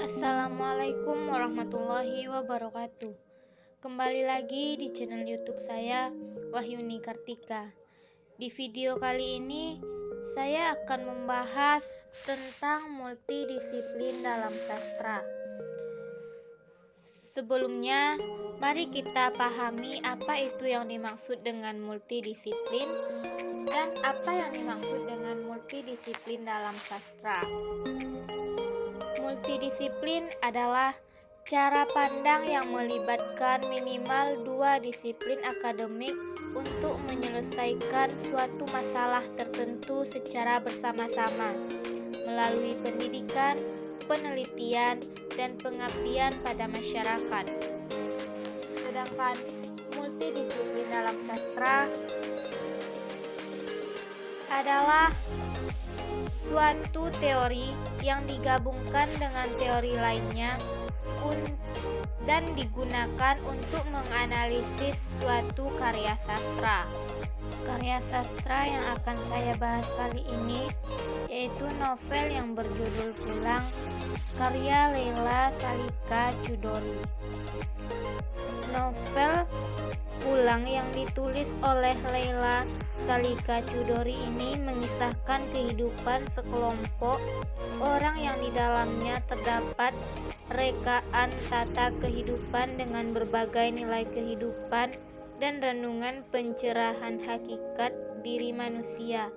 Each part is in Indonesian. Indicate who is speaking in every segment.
Speaker 1: Assalamualaikum warahmatullahi wabarakatuh. Kembali lagi di channel YouTube saya, Wahyuni Kartika. Di video kali ini, saya akan membahas tentang multidisiplin dalam sastra. Sebelumnya, mari kita pahami apa itu yang dimaksud dengan multidisiplin dan apa yang dimaksud dengan multidisiplin dalam sastra. Multidisiplin adalah cara pandang yang melibatkan minimal dua disiplin akademik untuk menyelesaikan suatu masalah tertentu secara bersama-sama melalui pendidikan, penelitian, dan pengabdian pada masyarakat. Sedangkan multidisiplin dalam sastra adalah suatu teori yang digabungkan dengan teori lainnya dan digunakan untuk menganalisis suatu karya sastra. Karya sastra yang akan saya bahas kali ini yaitu novel yang berjudul Pulang, karya Leila Salika Chudori. Novel Pulang yang ditulis oleh Leila Salika Chudori ini mengisahkan kehidupan sekelompok orang yang di dalamnya terdapat rekaan tata kehidupan dengan berbagai nilai kehidupan dan renungan pencerahan hakikat diri manusia.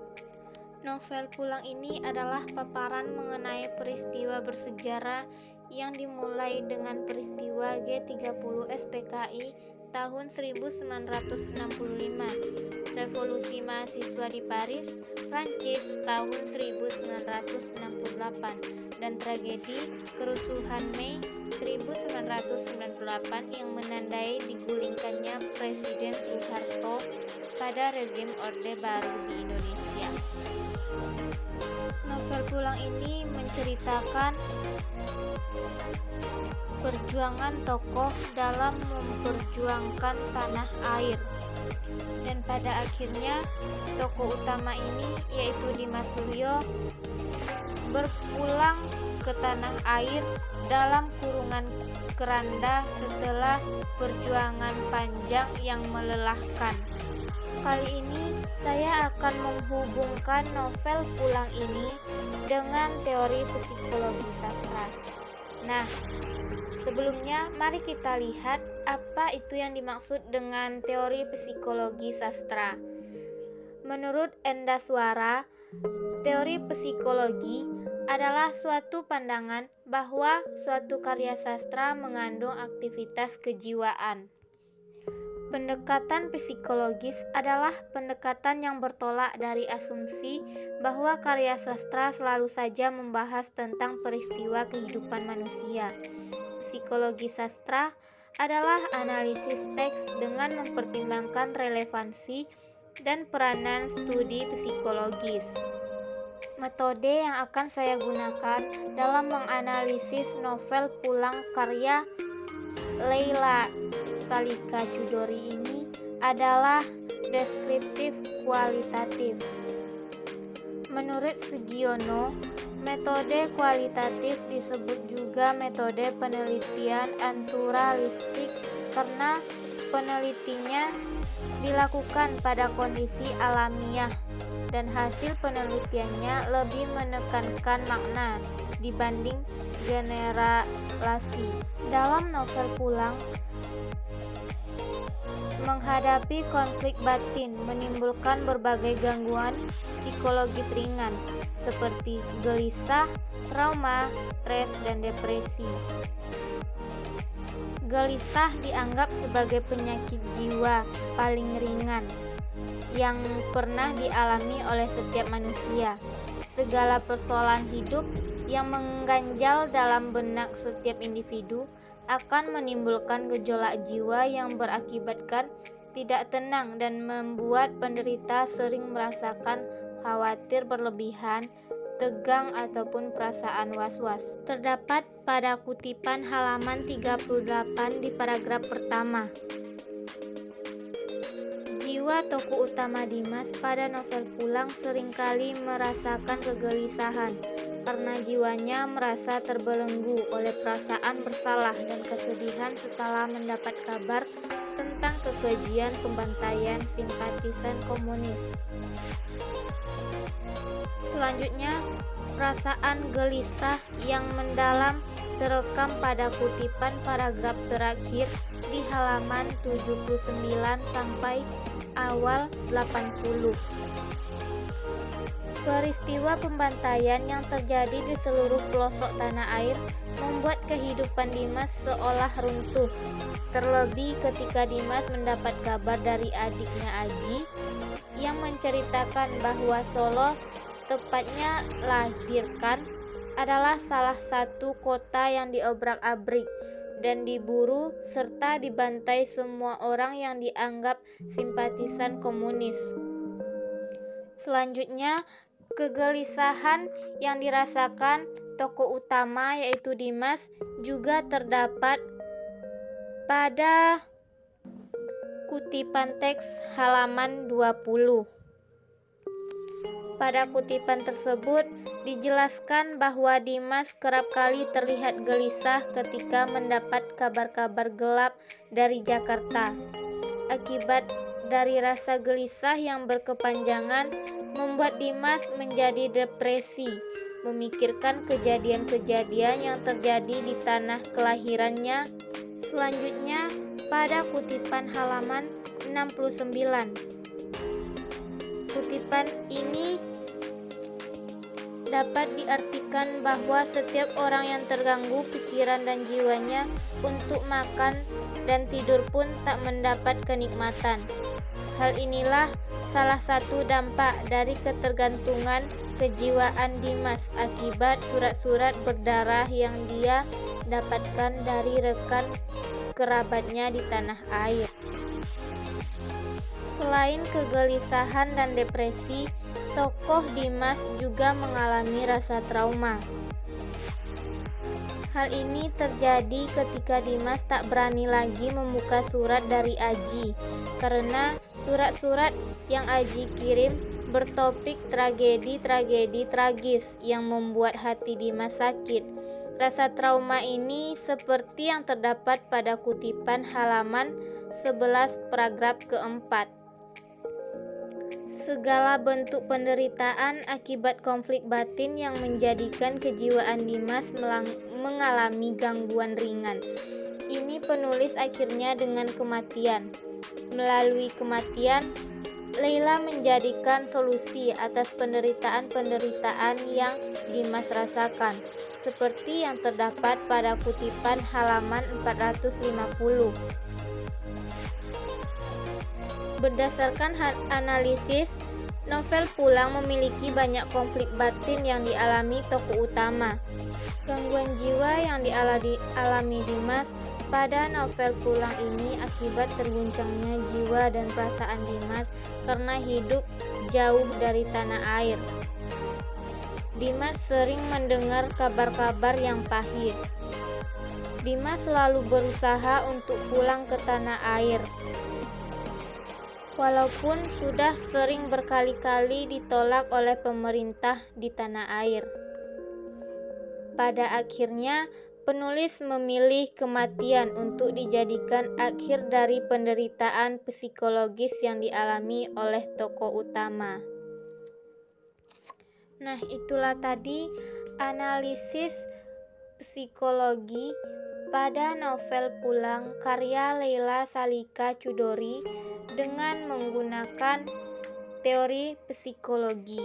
Speaker 1: Novel Pulang ini adalah paparan mengenai peristiwa bersejarah yang dimulai dengan peristiwa G30 SPKI tahun 1965, Revolusi Mahasiswa di Paris, Prancis tahun 1968, dan tragedi kerusuhan Mei 1998 yang menandai digulingkannya Presiden Soeharto pada rezim Orde Baru di Indonesia. Novel Pulang ini menceritakan perjuangan tokoh dalam memperjuangkan tanah air, dan pada akhirnya tokoh utama ini yaitu Dimas Suryo berpulang ke tanah air dalam kurungan keranda setelah perjuangan panjang yang melelahkan. Kali ini saya akan menghubungkan novel Pulang ini dengan teori psikologi sastra. Nah, sebelumnya mari kita lihat apa itu yang dimaksud dengan teori psikologi sastra. Menurut Endaswara, teori psikologi adalah suatu pandangan bahwa suatu karya sastra mengandung aktivitas kejiwaan. Pendekatan psikologis adalah pendekatan yang bertolak dari asumsi bahwa karya sastra selalu saja membahas tentang peristiwa kehidupan manusia. Psikologi sastra adalah analisis teks dengan mempertimbangkan relevansi dan peranan studi psikologis. Metode yang akan saya gunakan dalam menganalisis novel Pulang karya Leila Salika Chudori ini adalah deskriptif kualitatif. Menurut Sugiono, metode kualitatif disebut juga metode penelitian naturalistik karena penelitinya dilakukan pada kondisi alamiah dan hasil penelitiannya lebih menekankan makna dibanding generalisasi. Dalam novel Pulang, menghadapi konflik batin menimbulkan berbagai gangguan psikologis ringan seperti gelisah, trauma, stres, dan depresi. Gelisah dianggap sebagai penyakit jiwa paling ringan yang pernah dialami oleh setiap manusia. Segala persoalan hidup yang mengganjal dalam benak setiap individu akan menimbulkan gejolak jiwa yang berakibatkan tidak tenang dan membuat penderita sering merasakan khawatir berlebihan, tegang ataupun perasaan was-was. Terdapat pada kutipan halaman 38 di paragraf pertama. Jiwa tokoh utama Dimas pada novel Pulang seringkali merasakan kegelisahan, karena jiwanya merasa terbelenggu oleh perasaan bersalah dan kesedihan setelah mendapat kabar tentang kekejian pembantaian simpatisan komunis. Selanjutnya, perasaan gelisah yang mendalam terekam pada kutipan paragraf terakhir di halaman 79 sampai awal 80. Peristiwa pembantaian yang terjadi di seluruh pelosok tanah air membuat kehidupan Dimas seolah runtuh. Terlebih ketika Dimas mendapat kabar dari adiknya Aji yang menceritakan bahwa Solo, tepatnya Lahirkan, adalah salah satu kota yang diobrak-abrik dan diburu serta dibantai semua orang yang dianggap simpatisan komunis. Selanjutnya, kegelisahan yang dirasakan tokoh utama yaitu Dimas juga terdapat pada kutipan teks halaman 20. Pada kutipan tersebut dijelaskan bahwa Dimas kerap kali terlihat gelisah ketika mendapat kabar-kabar gelap dari Jakarta. Akibat dari rasa gelisah yang berkepanjangan membuat Dimas menjadi depresi, memikirkan kejadian-kejadian yang terjadi di tanah kelahirannya. Selanjutnya, pada kutipan halaman 69. Kutipan ini dapat diartikan bahwa setiap orang yang terganggu pikiran dan jiwanya untuk makan dan tidur pun tak mendapat kenikmatan. Hal inilah salah satu dampak dari ketergantungan kejiwaan Dimas akibat surat-surat berdarah yang dia dapatkan dari rekan kerabatnya di tanah air. Selain kegelisahan dan depresi, tokoh Dimas juga mengalami rasa trauma. Hal ini terjadi ketika Dimas tak berani lagi membuka surat dari Aji, karena surat-surat yang Aji kirim bertopik tragedi-tragedi tragis yang membuat hati Dimas sakit. Rasa trauma ini seperti yang terdapat pada kutipan halaman 11 paragraf keempat. Segala bentuk penderitaan akibat konflik batin yang menjadikan kejiwaan Dimas mengalami gangguan ringan. Ini penulis akhirnya dengan kematian. Melalui kematian, Leila menjadikan solusi atas penderitaan-penderitaan yang Dimas rasakan, seperti yang terdapat pada kutipan halaman 450. Berdasarkan analisis, novel Pulang memiliki banyak konflik batin yang dialami tokoh utama. Gangguan jiwa yang dialami Dimas pada novel Pulang ini akibat terguncangnya jiwa dan perasaan Dimas karena hidup jauh dari tanah air. Dimas sering mendengar kabar-kabar yang pahit. Dimas selalu berusaha untuk pulang ke tanah air, walaupun sudah sering berkali-kali ditolak oleh pemerintah di tanah air. Pada akhirnya, penulis memilih kematian untuk dijadikan akhir dari penderitaan psikologis yang dialami oleh tokoh utama. Nah, itulah tadi analisis psikologi pada novel Pulang karya Leila Salika Chudori dengan menggunakan teori psikologi.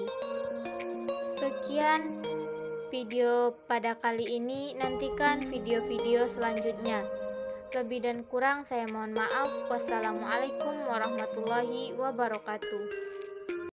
Speaker 1: Sekian video pada kali ini, nantikan video-video selanjutnya. Lebih dan kurang saya mohon maaf. Wassalamualaikum warahmatullahi wabarakatuh.